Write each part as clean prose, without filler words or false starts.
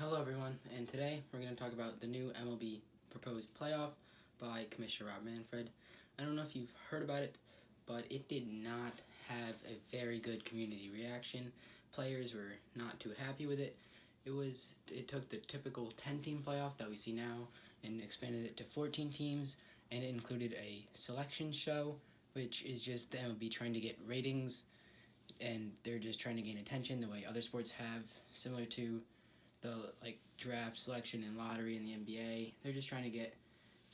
Hello everyone, and today we're going to talk about the new MLB proposed playoff by Commissioner Rob Manfred. I don't know if you've heard about it, but it did not have a very good community reaction. Players were not too happy with it. It took the typical 10-team playoff that we see now and expanded it to 14 teams, and it included a selection show, which is just the MLB trying to get ratings, and they're just trying to gain attention the way other sports have, similar to the draft selection and lottery in the NBA. They're just trying to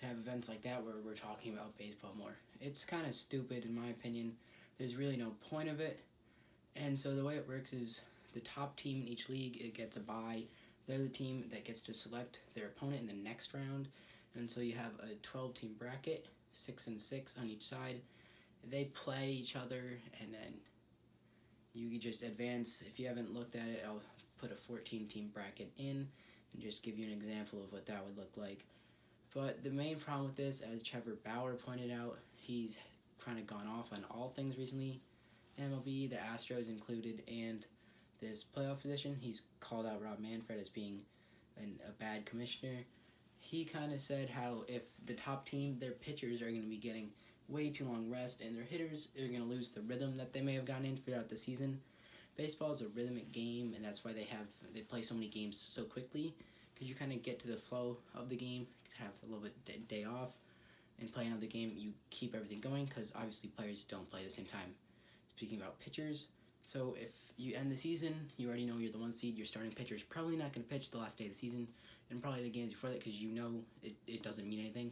have events like that where we're talking about baseball more. It's kind of stupid in my opinion. There's really no point of it. And so the way it works is the top team in each league, it gets a bye. They're the team that gets to select their opponent in the next round. And so you have a 12-team bracket, 6 and 6 on each side. They play each other, and then you just advance. If you haven't looked at it, I'll put a 14-team bracket in and just give you an example of what that would look like. But the main problem with this, as Trevor Bauer pointed out, he's kind of gone off on all things recently. MLB, the Astros included, and this playoff position. He's called out Rob Manfred as being a bad commissioner. He kind of said how if the top team, their pitchers are going to be getting way too long rest, and their hitters are going to lose the rhythm that they may have gotten in throughout the season. Baseball is a rhythmic game, and that's why they play so many games so quickly, because you kind of get to the flow of the game, have a little bit day off, and play another game. You keep everything going, because obviously players don't play at the same time. Speaking about pitchers, so if you end the season, you already know you're the 1 seed. Your starting pitcher is probably not going to pitch the last day of the season, and probably the games before that, because you know it doesn't mean anything.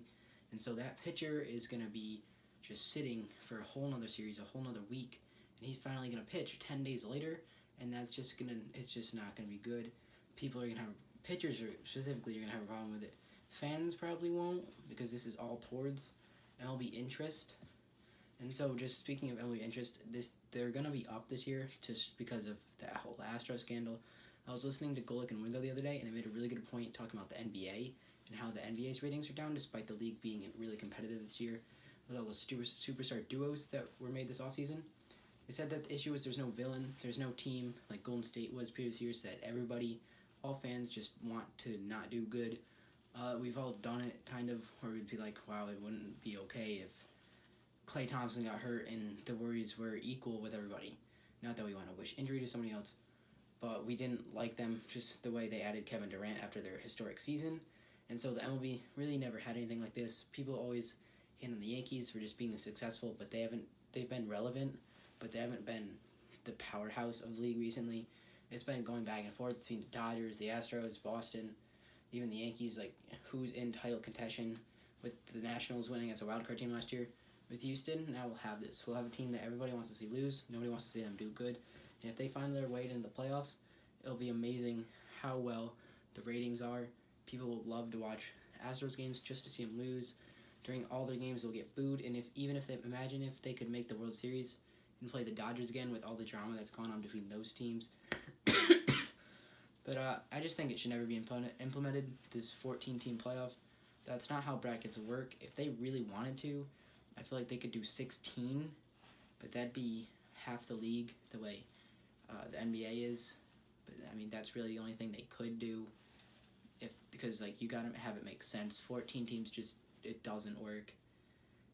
And so that pitcher is going to be just sitting for a whole nother series, a whole nother week, and he's finally going to pitch 10 days later, and it's just not going to be good. People are going to have, pitchers specifically are going to have a problem with it. Fans probably won't, because this is all towards MLB interest. And so just speaking of MLB interest, they're going to be up this year just because of that whole Astro scandal. I was listening to Golick and Wingo the other day, and they made a really good point talking about the NBA and how the NBA's ratings are down despite the league being really competitive this year with all those superstar duos that were made this offseason. They said that the issue is there's no villain, there's no team like Golden State was previous years that all fans just want to not do good. We've all done it kind of, where we'd be like, wow, it wouldn't be okay if Klay Thompson got hurt and the Warriors were equal with everybody. Not that we want to wish injury to somebody else, but we didn't like them just the way they added Kevin Durant after their historic season. And so the MLB really never had anything like this. People always hit on the Yankees for just being successful, but they've been relevant, but they haven't been the powerhouse of the league recently. It's been going back and forth between the Dodgers, the Astros, Boston, even the Yankees, like who's in title contention, with the Nationals winning as a wildcard team last year. With Houston, now we'll have this. We'll have a team that everybody wants to see lose. Nobody wants to see them do good. And if they find their way into the playoffs, it'll be amazing how well the ratings are. People will love to watch Astros games just to see them lose. During all their games, they'll get booed. And imagine if they could make the World Series and play the Dodgers again with all the drama that's gone on between those teams. But I just think it should never be implemented, this 14-team playoff. That's not how brackets work. If they really wanted to, I feel like they could do 16, but that'd be half the league the way the NBA is. But I mean, that's really the only thing they could do, because you gotta have it make sense. 14 teams it doesn't work.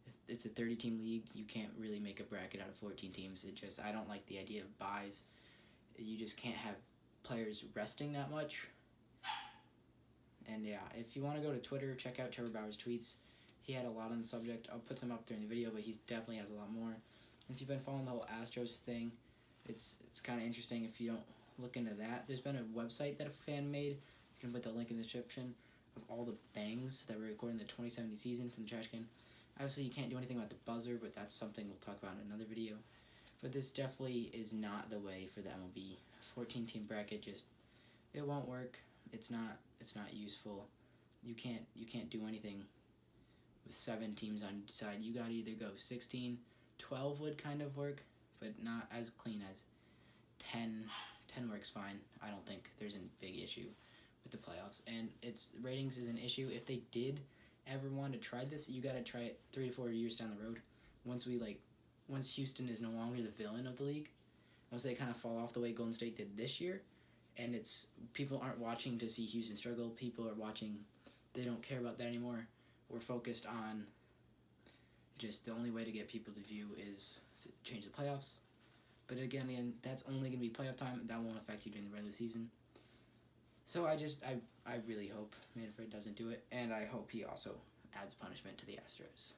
If it's a 30-team league, you can't really make a bracket out of 14 teams. I don't like the idea of buys. You just can't have players resting that much. And yeah, if you want to go to Twitter, check out Trevor Bauer's tweets. He had a lot on the subject. I'll put some up during the video, but he definitely has a lot more. And if you've been following the whole Astros thing, it's kind of interesting if you don't look into that. There's been a website that a fan made. You can put the link in the description of all the bangs that were recorded in the 2070 season from the trash can. Obviously, you can't do anything about the buzzer, but that's something we'll talk about in another video. But this definitely is not the way for the MLB. 14-team bracket it won't work. It's not useful. You can't do anything with 7 teams on each side. You gotta either go 16, 12 would kind of work, but not as clean as 10. 10 works fine. I don't think there's a big issue with the playoffs. And ratings is an issue. If they did ever want to try this, you gotta try it 3 to 4 years down the road. Once Houston is no longer the villain of the league, once they kind of fall off the way Golden State did this year, and it's people aren't watching to see Houston struggle. People are watching; they don't care about that anymore. We're focused on just the only way to get people to view is to change the playoffs. But again, that's only going to be playoff time. That won't affect you during the regular season. So I really hope Manfred doesn't do it, and I hope he also adds punishment to the Astros.